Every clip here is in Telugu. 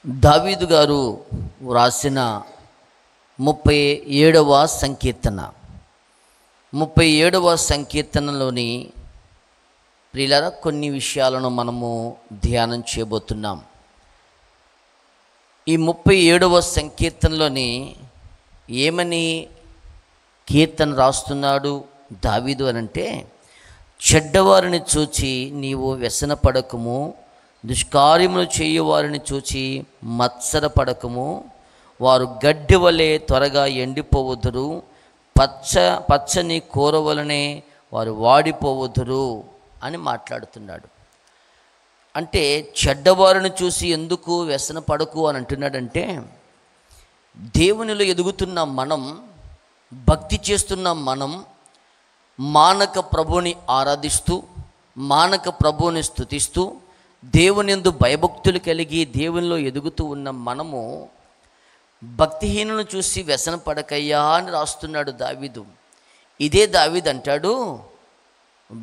దావీదు గారు వ్రాసిన 37వ సంకీర్తన 37వ సంకీర్తనలోని ప్రియులారా కొన్ని విషయాలను మనము ధ్యానం చేయబోతున్నాం. ఈ 37వ సంకీర్తనలోని ఏమని కీర్తన రాస్తున్నాడు దావీదు అనంటే, చెడ్డవారిని చూచి నీవు వ్యసనపడకము, దుష్కార్యములు చేయువారిని చూచి మత్సరపడకము, వారు గడ్డి వలె త్వరగా ఎండిపోవదురు, పచ్చని కూర వలనే వారు వాడిపోవదురు అని మాట్లాడుతున్నాడు. అంటే చెడ్డవారిని చూసి ఎందుకు వ్యసనపడకు అని అంటున్నాడంటే, దేవునిలో ఎదుగుతున్న మనం, భక్తి చేస్తున్న మనం, మానక ప్రభుని ఆరాధిస్తూ మానక ప్రభుని స్తుతిస్తూ దేవుని యందు భయభక్తులు కలిగి దేవునిలో ఎదుగుతూ ఉన్న మనము భక్తిహీనులను చూసి వ్యసన పడకయ్యా అని రాస్తున్నాడు దావీదు. ఇదే దావీదు అంటాడు,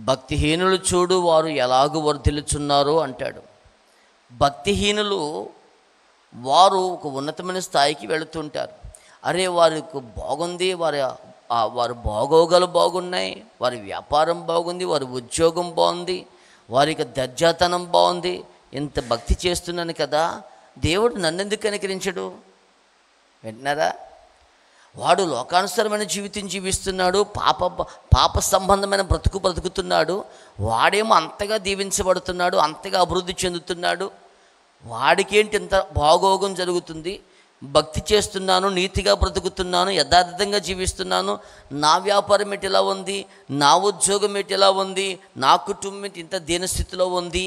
భక్తిహీనులు చూడు వారు ఎలాగూ వర్ధిల్లుచున్నారో అంటాడు. భక్తిహీనులు వారు ఒక ఉన్నతమైన స్థాయికి వెళుతుంటారు. అరే వారికి బాగుంది, వారి బాగోగాలు బాగున్నాయి, వారి వ్యాపారం బాగుంది, వారి ఉద్యోగం బాగుంది, వారికి దర్జాతనం బాగుంది, ఇంత భక్తి చేస్తున్నాను కదా, దేవుడు నన్నెందుకు కనికరించడు? వింటున్నారా? వాడు లోకానుసారమైన జీవితం జీవిస్తున్నాడు, పాప సంబంధమైన బ్రతుకుతున్నాడు, వాడేమో అంతగా దీవించబడుతున్నాడు, అంతగా అభివృద్ధి చెందుతున్నాడు, వాడికేంటి ఇంత భాగోగం జరుగుతుంది? భక్తి చేస్తున్నాను, నీతిగా బ్రతుకుతున్నాను, యథార్థంగా జీవిస్తున్నాను, నా వ్యాపారం ఎటు ఎలా ఉంది, నా ఉద్యోగం ఎటు ఎలా ఉంది, నా కుటుంబం ఇంత దీనస్థితిలో ఉంది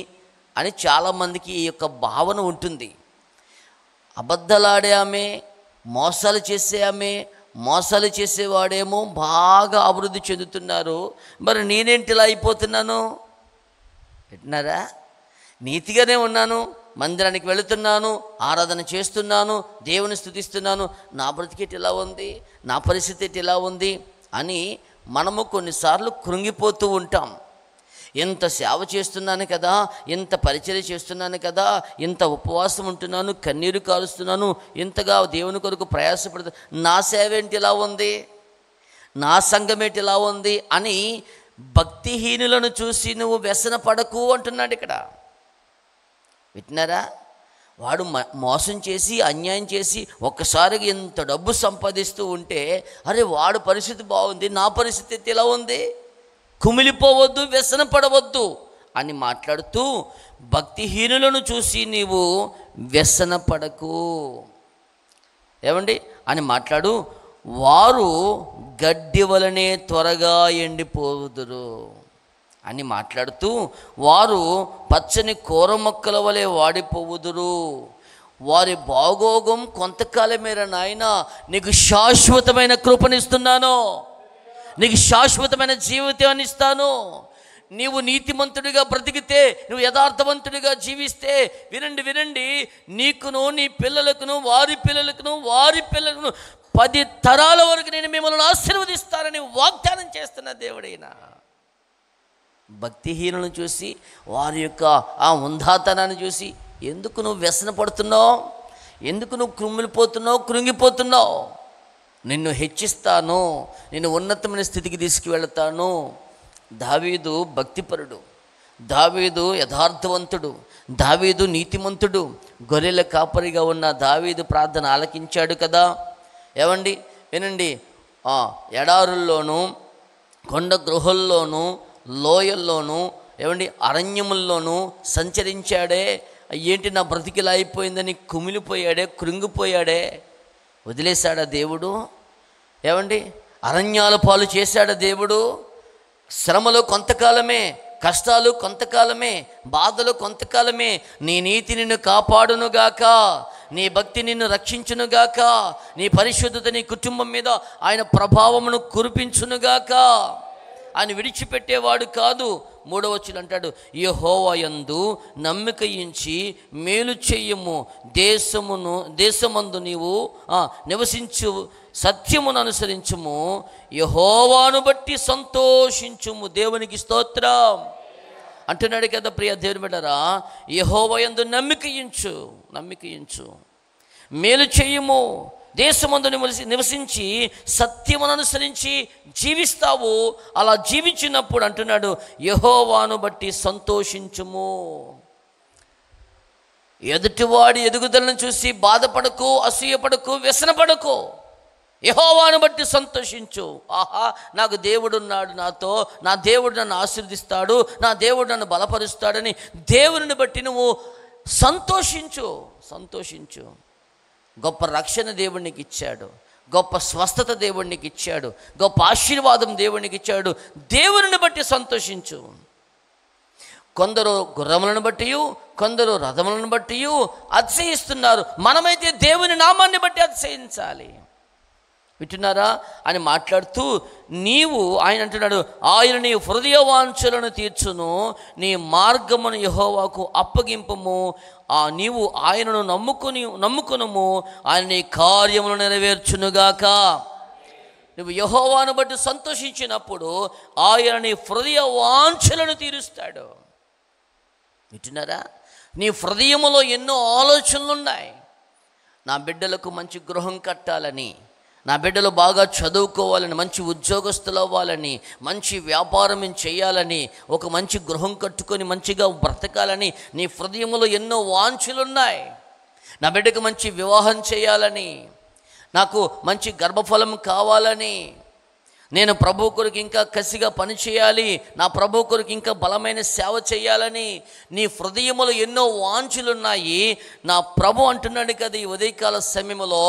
అని చాలామందికి ఈ యొక్క భావన ఉంటుంది. అబద్ధాలాడే ఆమె, మోసాలు చేసే ఆమె, మోసాలు చేసేవాడేమో బాగా అభివృద్ధి చెందుతున్నారు, మరి నేనేంటి ఇలా అయిపోతున్నాను? వింటున్నారా? నీతిగానే ఉన్నాను, మందిరానికి వెళుతున్నాను, ఆరాధన చేస్తున్నాను, దేవుని స్తుతిస్తున్నాను, నా బ్రతికేటి ఎలా ఉంది, నా పరిస్థితి ఎటు ఎలా ఉంది అని మనము కొన్నిసార్లు కృంగిపోతూ ఉంటాం. ఎంత సేవ చేస్తున్నాను కదా, ఎంత పరిచర్య చేస్తున్నాను కదా, ఇంత ఉపవాసం ఉంటున్నాను, కన్నీరు కారుస్తున్నాను, ఇంతగా దేవుని కొరకు ప్రయాసపడుతు, నా సేవ ఏంటి ఎలా ఉంది, నా సంఘం ఏంటి ఎలా ఉంది అని భక్తిహీనులను చూసి నువ్వు వ్యసన పడకు అంటున్నాడు ఇక్కడ. వింటున్నారా? వాడు మోసం చేసి అన్యాయం చేసి ఒక్కసారిగా ఇంత డబ్బు సంపాదిస్తూ ఉంటే, అరే వాడు పరిస్థితి బాగుంది, నా పరిస్థితి ఎలా ఉంది, కుమిలిపోవద్దు, వ్యసన పడవద్దు అని మాట్లాడుతూ, భక్తిహీనులను చూసి నీవు వ్యసన పడకు ఏమండి అని మాట్లాడు, వారు గడ్డి వలనే త్వరగా ఎండిపోదురు అని మాట్లాడుతూ, వారు పచ్చని కూర మొక్కల వలె వాడిపోవుదురు, వారి బాగోగం కొంతకాలమేరా నాయన, నీకు శాశ్వతమైన కృపనిస్తున్నాను, నీకు శాశ్వతమైన జీవితాన్ని ఇస్తాను. నీవు నీతిమంతుడిగా బ్రతికితే, నువ్వు యథార్థవంతుడిగా జీవిస్తే, వినండి, నీకును నీ పిల్లలకును వారి పిల్లలకును 10 తరాల వరకు నేను మిమ్మల్ని ఆశీర్వదిస్తానని వాగ్దానం చేస్తున్న దేవుడైనా. భక్తిహీనులను చూసి, వారి యొక్క ఆ ఉందాతనాన్ని చూసి ఎందుకు నువ్వు వ్యసన పడుతున్నావు, ఎందుకు నువ్వు కృంగిపోతున్నావు? నిన్ను హెచ్చిస్తాను, నిన్ను ఉన్నతమైన స్థితికి తీసుకువెళతాను. దావీదు భక్తిపరుడు, దావీదు యథార్థవంతుడు, దావీదు నీతిమంతుడు, గొర్రెల కాపరిగా ఉన్న దావీదు ప్రార్థన ఆలకించాడు కదా. ఏమండి వినండి, ఎడారుల్లోనూ, కొండ గృహల్లోనూ, లోయల్లోనూ, ఏమండి అరణ్యముల్లోనూ సంచరించాడే. ఏంటి నా బ్రతికిలా అయిపోయిందని కుమిలిపోయాడే, కృంగిపోయాడే, వదిలేశాడా దేవుడు? ఏమండి అరణ్యాల పాలు చేశాడా దేవుడు? శ్రమలు కొంతకాలమే, కష్టాలు కొంతకాలమే, బాధలు కొంతకాలమే, నీ నీతి నిన్ను కాపాడునుగాక, నీ భక్తి నిన్ను రక్షించునుగాక, నీ పరిశుద్ధత నీ కుటుంబం మీద ఆయన ప్రభావమును కురిపించునుగాక అని విడిచిపెట్టేవాడు కాదు. 3వ వచనం అంటాడు, యెహోవా యందు నమ్మిక ఉంచి మేలు చెయ్యము, దేశమందు నీవు నివసించు, సత్యమును అనుసరించుము, యెహోవాను బట్టి సంతోషించుము. దేవునికి స్తోత్రం. అంటున్నాడు కదా ప్రియ దేవుని బిడ్డలారా, యెహోవా యందు నమ్మికయించు, మేలు చేయుము, దేశమందు నివసించి సత్యమును అనుసరించి జీవిస్తావు. అలా జీవించినప్పుడు అంటున్నాడు, యెహోవాను బట్టి సంతోషించుము. ఎదుటివాడి ఎదుగుదలను చూసి బాధపడకు, అసూయపడకు, వ్యసనపడకు. యెహోవాను బట్టి సంతోషించు. ఆహా, నాకు దేవుడున్నాడు, నా దేవుడు నన్ను ఆశీర్వదిస్తాడు, నా దేవుడు నన్ను బలపరుస్తాడని దేవుని బట్టి నువ్వు సంతోషించు. గొప్ప రక్షణ దేవునికి ఇచ్చాడు, గొప్ప స్వస్థత దేవునికి ఇచ్చాడు, గొప్ప ఆశీర్వాదం దేవునికి ఇచ్చాడు. దేవుని బట్టి సంతోషించు. కొందరు గుర్రములను బట్టి, కొందరు రథములను బట్టి అతిశయిస్తున్నారు. మనమైతే దేవుని నామాన్ని బట్టి అతిశయించాలి. వింటున్నారా అని మాట్లాడుతూ ఆయన అంటున్నాడు, ఆయన నీ హృదయ వాంఛలను తీర్చును, నీ మార్గమును యెహోవాకు అప్పగింపము. నీవు ఆయనను నమ్ముకునుము, ఆయన నీ కార్యములు నెరవేర్చునుగాక. నువ్వు యెహోవాను బట్టి సంతోషించినప్పుడు ఆయన నీ హృదయ వాంఛలను తీరుస్తాడు. వింటున్నారా? నీ హృదయములో ఎన్నో ఆలోచనలు ఉన్నాయి. నా బిడ్డలకు మంచి గృహం కట్టాలని, నా బిడ్డలు బాగా చదువుకోవాలని, మంచి ఉద్యోగస్తులు అవ్వాలని, మంచి వ్యాపారం చేయాలని, ఒక మంచి గృహం కట్టుకొని మంచిగా బ్రతకాలని నీ హృదయంలో ఎన్నో వాంఛలున్నాయి. నా బిడ్డకు మంచి వివాహం చేయాలని, నాకు మంచి గర్భఫలం కావాలని, నేను ప్రభు కొరకు ఇంకా కసిగా పని చేయాలి, నా ప్రభు కొరకు ఇంకా బలమైన సేవ చేయాలని నీ హృదయములో ఎన్నో వాంఛలున్నాయి. నా ప్రభు అంటున్నాడు కదా ఈ ఉదయకాల సమయంలో,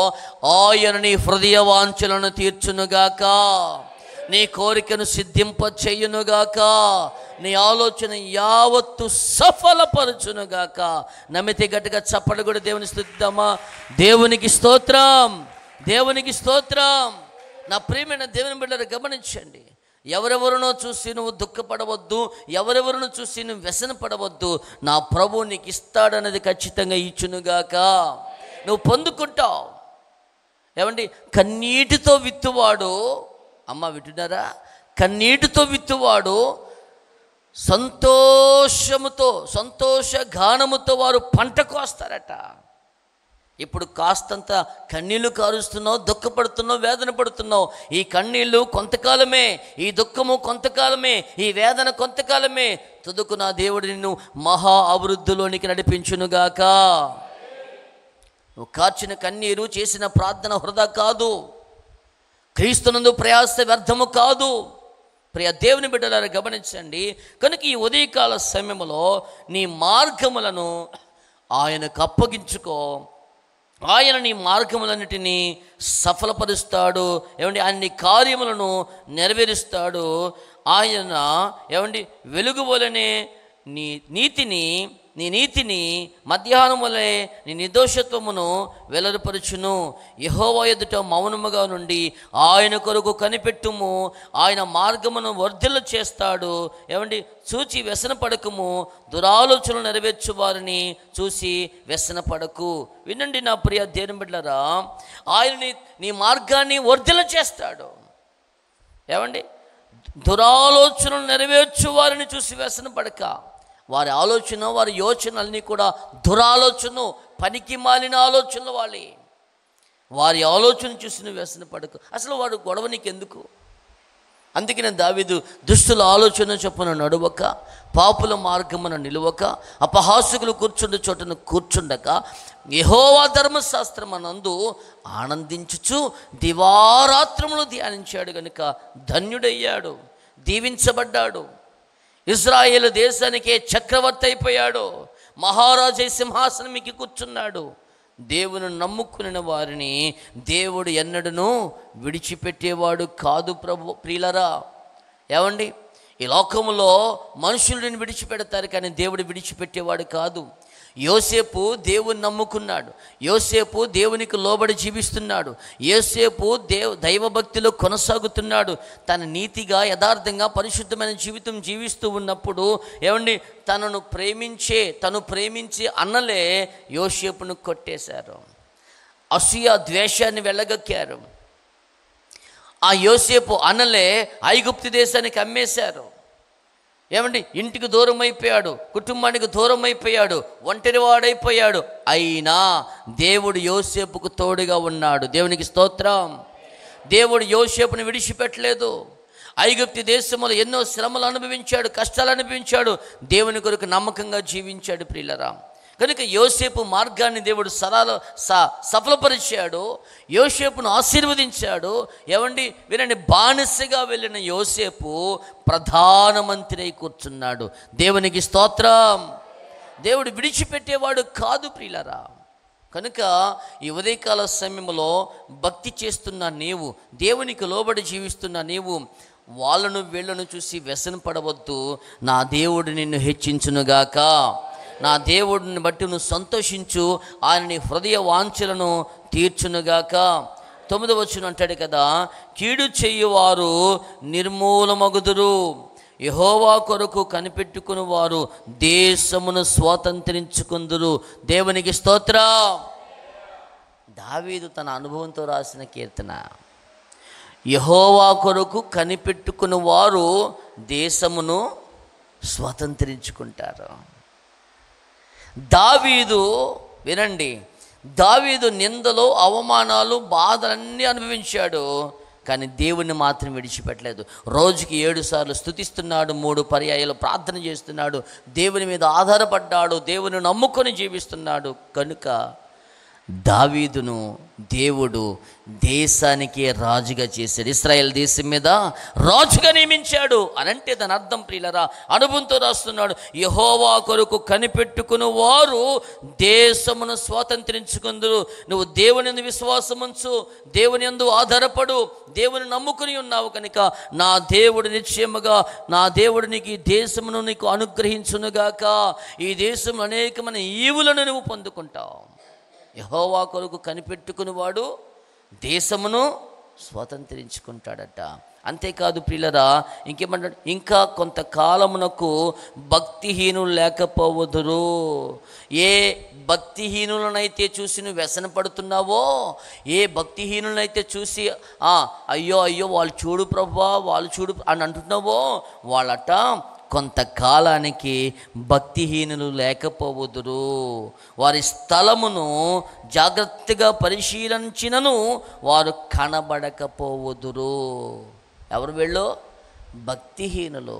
ఆయన నీ హృదయ వాంఛలను తీర్చునుగాక, నీ కోరికను సిద్ధింపచేయునుగాక, నీ ఆలోచన యావత్తు సఫలపరచునుగాక. నమ్మితే గట్టిగా చప్పట్లు కూడా దేవుని స్తుతిద్దామా? దేవునికి స్తోత్రం. నా ప్రియమైన దేవుని బిడ్డలు గమనించండి, ఎవరెవరినో చూసి నువ్వు దుఃఖపడవద్దు, ఎవరెవరినో చూసి నువ్వు వ్యసన పడవద్దు. నా ప్రభు నీకు ఇస్తాడన్నది ఖచ్చితంగా ఇచ్చునుగాక, నువ్వు పొందుకుంటావు. ఏమండి, కన్నీటితో విత్తువాడు, అమ్మ వింటున్నారా, కన్నీటితో విత్తువాడు సంతోష గానముతో వారు పంట కోస్తారట. ఇప్పుడు కాస్తంత కన్నీళ్లు కారుస్తున్నావు, దుఃఖపడుతున్నావు, వేదన పడుతున్నావు. ఈ కన్నీళ్ళు కొంతకాలమే, ఈ దుఃఖము కొంతకాలమే, ఈ వేదన కొంతకాలమే. తుదకు నా దేవుడు నిన్ను మహా అభివృద్ధిలోనికి నడిపించునుగాక. నువ్వు కార్చిన కన్నీరు, చేసిన ప్రార్థన వృధా కాదు, క్రీస్తునందు ప్రయాస వ్యర్థము కాదు. ప్రియ దేవుని బిడ్డలారా గమనించండి. కనుక ఈ ఉదయకాల సమయంలో నీ మార్గములను ఆయనకు అప్పగించుకో. ఆయన నీ మార్గములన్నిటినీ సఫలపరుస్తాడు. ఏమండి, ఆయన నీ కార్యములను నెరవేరుస్తాడు. ఆయన ఏమండి వెలుగు వలనే నీ నీతిని మధ్యాహ్నం వలె నీ నిర్దోషత్వమును వెల్లడిపరచును. యెహోవా ఎదుట మౌనముగా నుండి ఆయన కొరకు కనిపెట్టుము. ఆయన మార్గమును వర్ధిల్ల చేస్తాడు. ఏమండి, చూచి వ్యసన పడకము, దురాలోచనలు నెరవేర్చు వారిని చూసి వ్యసన పడకు. వినండి నా ప్రియ దేవుని బిడ్డలారా, ఆయన నీ మార్గాన్ని వర్ధిల్ల చేస్తాడు. ఏమండి, దురాలోచనలు నెరవేర్చు వారిని చూసి వ్యసన పడక. వారి ఆలోచన, వారి యోచనలన్నీ కూడా దురాలోచన, పనికి మాలిన ఆలోచనలు. వారి ఆలోచన చూసి నువ్వు వ్యసన పడకు. అసలు వాడు గొడవ నీకెందుకు? అందుకనే దావీదు, దుష్టుల ఆలోచన చొప్పున నడువక, పాపుల మార్గమున నిలువక, అపహాసకులు కూర్చుండే చోటను కూర్చుండక, యెహోవా ధర్మశాస్త్రమనందు ఆనందించుచు దివారాత్రములు ధ్యానించాడు గనుక ధన్యుడయ్యాడు, దీవించబడ్డాడు. ఇజ్రాయేలు దేశానికే చక్రవర్తి అయిపోయాడు, మహారాజు సింహాసనం ఎక్కి కూర్చున్నాడు. దేవుని నమ్ముకున్న వారిని దేవుడు ఎన్నడూ విడిచిపెట్టేవాడు కాదు. ప్రియులరా, ఏమండి, ఈ లోకంలో మనుషులను విడిచిపెడతారు, కానీ దేవుడు విడిచిపెట్టేవాడు కాదు. యోసేపు దేవుని నమ్ముకున్నాడు, యోసేపు దేవునికి లోబడి జీవిస్తున్నాడు, యోసేపు దైవభక్తిలో కొనసాగుతున్నాడు. తన నీతిగా, యథార్థంగా, పరిశుద్ధమైన జీవితం జీవిస్తూ ఉన్నప్పుడు ఏమండి, తను ప్రేమించే అన్నలే యోసేపును కొట్టేశారు, అసూయ ద్వేషాన్ని వెళ్ళగక్కారు. ఆ యోసేపు అన్నలే ఐగుప్తు దేశానికి అమ్మేశారు. ఏమండి ఇంటికి దూరం అయిపోయాడు, కుటుంబానికి దూరం అయిపోయాడు, ఒంటరివాడైపోయాడు. అయినా దేవుడు యోసేపుకు తోడుగా ఉన్నాడు. దేవునికి స్తోత్రం. దేవుడు యోసేపుని విడిచిపెట్టలేదు. ఐగుప్తు దేశంలో ఎన్నో శ్రమలు అనుభవించాడు, కష్టాలు అనుభవించాడు, దేవుని కొరకు నమ్మకంగా జీవించాడు ప్రియులరా. కనుక యోసేపు మార్గాన్ని దేవుడు సఫలపరిచాడు, యోసేపును ఆశీర్వదించాడు. ఏమండి వినండి, బానిసగా వెళ్ళిన యోసేపు ప్రధానమంత్రి అయి కూర్చున్నాడు. దేవునికి స్తోత్రం. దేవుడు విడిచిపెట్టేవాడు కాదు ప్రియులరా. కనుక ఈ ఉదయకాల సమయంలో భక్తి చేస్తున్న నీవు, దేవునికి లోబడి జీవిస్తున్న నీవు, వాళ్ళను వీళ్ళను చూసి వ్యసన పడవద్దు. నా దేవుడు నిన్ను హెచ్చించునుగాక, నా దేవుడిని బట్టి నువ్వు సంతోషించు, ఆయన నీ హృదయ వాంఛలను తీర్చునుగాక. 9వ వచనం అంటాడు కదా, కీడు చెయ్యువారు నిర్మూలమగుదురు, యెహోవా కొరకు కనిపెట్టుకుని వారు దేశమును స్వాతంత్రించుకుందురు. దేవునికి స్తోత్రం. దావీదు తన అనుభవంతో రాసిన కీర్తన. యెహోవా కొరకు కనిపెట్టుకుని వారు దేశమును స్వతంత్రించుకుంటారు. దావీదు వినండి, దావీదు నిందలు, అవమానాలు, బాధలన్నీ అనుభవించాడు, కానీ దేవుణ్ణి మాత్రం విడిచిపెట్టలేదు. రోజుకి 7 సార్లు స్తుతిస్తున్నాడు, 3 పర్యాయాలు ప్రార్థన చేస్తున్నాడు, దేవుని మీద ఆధారపడ్డాడు, దేవుని నమ్ముకొని జీవిస్తున్నాడు. కనుక దావీదును దేవుడు దేశానికే రాజుగా చేశాడు, ఇశ్రాయేల్ దేశం మీద రాజుగా నియమించాడు. అనంటే దాని అర్థం ప్రియులరా, అనుభవంతో రాస్తున్నాడు, యెహోవా కొరకు కనిపెట్టుకుని వారు దేశమును స్వాతంత్రించుకుందురు. నువ్వు దేవుని యందు విశ్వాసముంచు, దేవుని యందు ఆధారపడు, దేవుని నమ్ముకుని ఉన్నావు కనుక నా దేవుడు నిశ్చయముగా, నా దేవుడు నీకు ఈ దేశమును నీకు అనుగ్రహించునుగాక. ఈ దేశం అనేకమైన ఈవులను నువ్వు పొందుకుంటావు. యెహోవా కొరకు కనిపెట్టుకుని వాడు దేశమును స్వతంత్రించుకుంటాడట. అంతేకాదు ప్రియులరా, ఇంకేమంటాడు, ఇంకా కొంతకాలమునకు భక్తిహీనులు లేకపోవదురు. ఏ భక్తిహీనులనైతే చూసి నువ్వు వ్యసన పడుతున్నావో, ఏ భక్తిహీనులనైతే చూసి అయ్యో అయ్యో వాళ్ళు చూడు ప్రభువా, వాళ్ళు చూడు అని అంటున్నావో, వాళ్ళట కొంతకాలానికి భక్తిహీనులు లేకపోవుదురు. వారి స్థలమును జాగ్రత్తగా పరిశీలించినను వారు కనబడకపోవుదురు. ఎవరు వీళ్ళు? భక్తిహీనులు.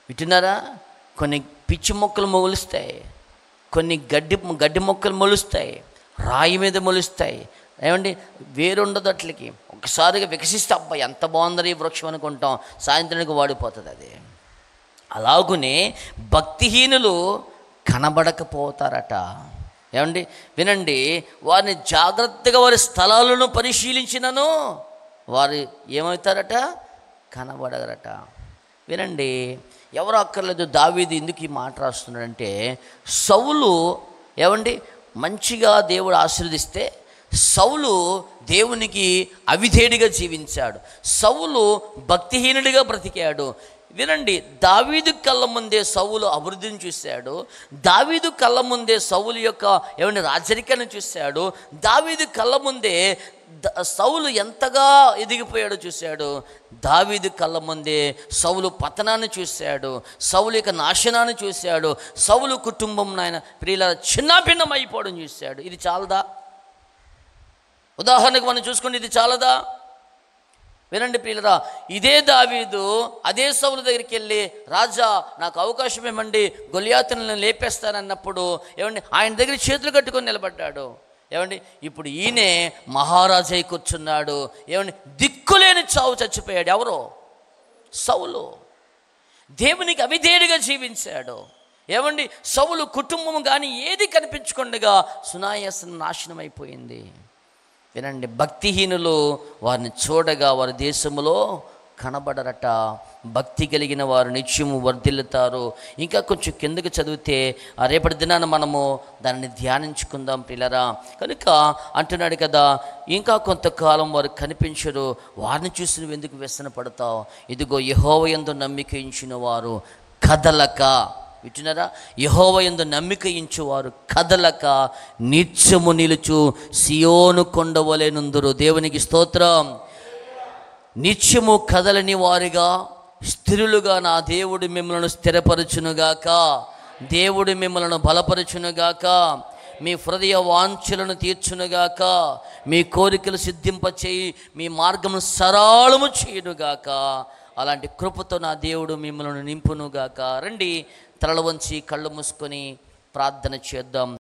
వింటున్నారా? కొన్ని పిచ్చి మొక్కలు మొలుస్తాయి, కొన్ని గడ్డి మొక్కలు మొలుస్తాయి, రాయి మీద మొలుస్తాయి. ఏమండి, వేరుండదు అట్లకి. ఒకసారిగా వికసిస్తే అబ్బాయి ఎంత బాగుందని వృక్షం అనుకుంటాం, సాయంత్రానికి వాడిపోతుంది అది. అలాగునే భక్తిహీనులు కనబడకపోతారట. ఏమండి వినండి, వారిని జాగ్రత్తగా వారి స్థలాలను పరిశీలించినను వారు ఏమవుతారట? కనబడగరట. వినండి, ఎవరు అక్కర్లేదు, దావీదు ఎందుకు ఈ మాట రాస్తున్నాడంటే, సౌలు ఏమండి మంచిగా దేవుడు ఆశీర్వదిస్తే సౌలు దేవునికి అవిధేయుడిగా జీవించాడు, సౌలు భక్తిహీనుడిగా బ్రతికాడు. వినండి, దావీదు కళ్ళ ముందే సౌలు అభివృద్ధిని చూశాడు, దావీదు కళ్ళ ముందే సౌలు యొక్క ఏమంటే రాజరికాన్ని చూశాడు, దావీదు కళ్ళ ముందే సౌలు ఎంతగా ఎదిగిపోయాడో చూశాడు, దావీదు కళ్ళ ముందే సౌలు పతనాన్ని చూశాడు, సౌలు యొక్క నాశనాన్ని చూశాడు, సౌలు కుటుంబం నాయన ప్రియుల చిన్నాభిన్నం అయిపోవడం చూశాడు. ఇది చాలదా? ఉదాహరణకు మనం చూసుకుంటే ఇది చాలదా? వినండి ప్రియులరా, ఇదే దావీదు అదే సౌలు దగ్గరికి వెళ్ళి, రాజా నాకు అవకాశం ఇవ్వండి, గొలియాతును లేపేస్తానన్నప్పుడు ఏమండి ఆయన దగ్గర చేతులు కట్టుకొని నిలబడ్డాడు. ఏమండి ఇప్పుడు ఈయనే మహారాజై కూర్చున్నాడు. ఏమండి దిక్కులేని చావు చచ్చిపోయాడు. ఎవరో? సౌలు. దేవునికి అవిధేయుడిగా జీవించాడు. ఏమండి సౌలు కుటుంబం కానీ ఏది కనిపించకుండా సునాయాసం నాశనం అయిపోయింది. వినండి, భక్తిహీనులు వారిని చూడగా వారి దేశంలో కనబడరట. భక్తి కలిగిన వారు నిత్యము వర్ధిల్లుతారు. ఇంకా కొంచెం కిందకు చదివితే రేపటి దినాన మనము దానిని ధ్యానించుకుందాం పిల్లరా. కనుక అంటున్నాడు కదా, ఇంకా కొంతకాలం వారు కనిపించరు, వారిని చూసి నువ్వు ఎందుకు వ్యసన పడతావు? ఇదిగో యెహోవా యందు నమ్మిక ఉంచిన వారు కదలక, వింటున్నారా? యెహోవా యందు నమ్మిక ఉంచువారు కదలక నిత్యము నిలుచు సియోను కొండవలె నుందురు. దేవునికి స్తోత్రం. నిత్యము కదలని వారిగా స్థిరులుగా నా దేవుడు మిమ్మల్ని స్థిరపరచునుగాక, దేవుడు మిమ్మల్ని బలపరచునుగాక, మీ హృదయ వాంఛలను తీర్చునుగాక, మీ కోరికలు సిద్ధింపచేయి, మీ మార్గం సరళము చేయునుగాక. అలాంటి కృపతో నా దేవుడు మిమ్మల్ని నింపునుగాక. రండి, తలలు వంచి కళ్ళు మూసుకొని ప్రార్థన చేద్దాం.